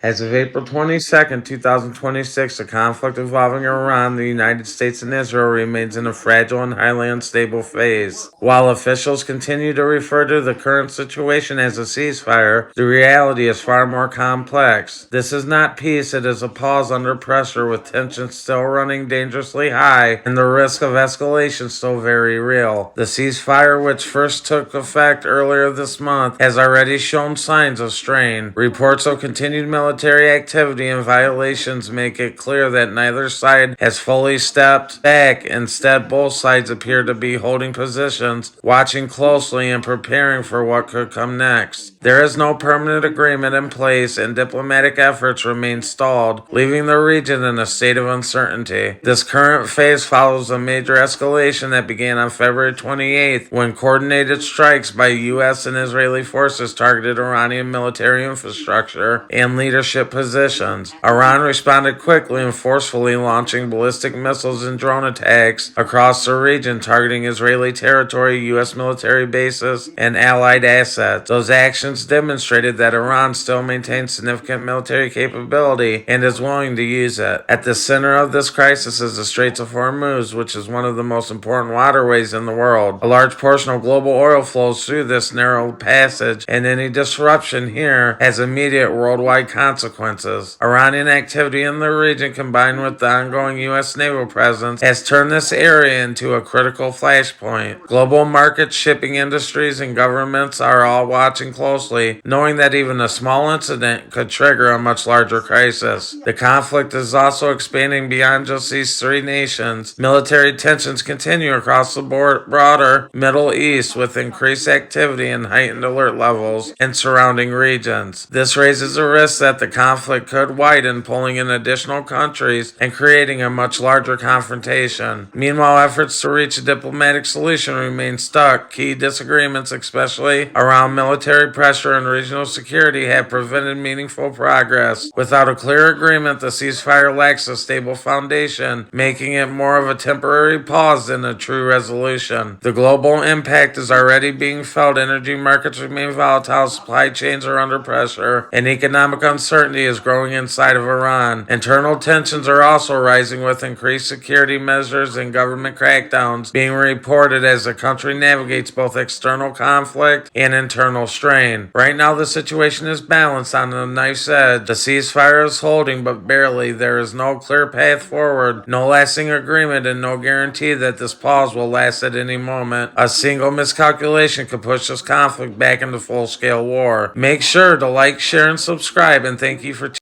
As of April 22nd, 2026, the conflict involving Iran, the United States, and Israel remains in a fragile and highly unstable phase. While officials continue to refer to the current situation as a ceasefire, the reality is far more complex. This is not peace, it is a pause under pressure, with tensions still running dangerously high and the risk of escalation still very real. The ceasefire, which first took effect earlier this month, has already shown signs of strain. Reports of continued military activity and violations make it clear that neither side has fully stepped back. Instead, both sides appear to be holding positions, watching closely, and preparing for what could come next. There is no permanent agreement in place, and diplomatic efforts remain stalled, leaving the region in a state of uncertainty. This current phase follows a major escalation that began on February 28th, when coordinated strikes by U.S. and Israeli forces targeted Iranian military infrastructure and leadership positions. Iran responded quickly and forcefully, launching ballistic missiles and drone attacks across the region, targeting Israeli territory, U.S. military bases, and allied assets. Those actions demonstrated that Iran still maintains significant military capability and is willing to use it. At the center of this crisis is the Strait of Hormuz, which is one of the most important waterways in the world. A large portion of global oil flows through this narrow passage, and any disruption here has immediate worldwide consequences. Iranian activity in the region, combined with the ongoing U.S. naval presence, has turned this area into a critical flashpoint. Global markets, shipping industries, and governments are all watching closely, knowing that even a small incident could trigger a much larger crisis. The conflict is also expanding beyond just these three nations. Military tensions continue across the broader Middle East, with increased activity and heightened alert levels in surrounding regions. This raises a risk that the conflict could widen, pulling in additional countries and creating a much larger confrontation. Meanwhile, efforts to reach a diplomatic solution remain stuck. Key disagreements, especially around military pressure and regional security, have prevented meaningful progress. Without a clear agreement, the ceasefire lacks a stable foundation, making it more of a temporary pause than a true resolution. The global impact is already being felt. Energy markets remain volatile, supply chains are under pressure, and economic uncertainty is growing inside of Iran. Internal tensions are also rising, with increased security measures and government crackdowns being reported as the country navigates both external conflict and internal strain. Right now, the situation is balanced on the knife's edge. The ceasefire is holding, but barely. There is no clear path forward, no lasting agreement, and no guarantee that this pause will last at any moment. A single miscalculation could push this conflict back into full-scale war. Make sure to like, share, and subscribe, and thank you for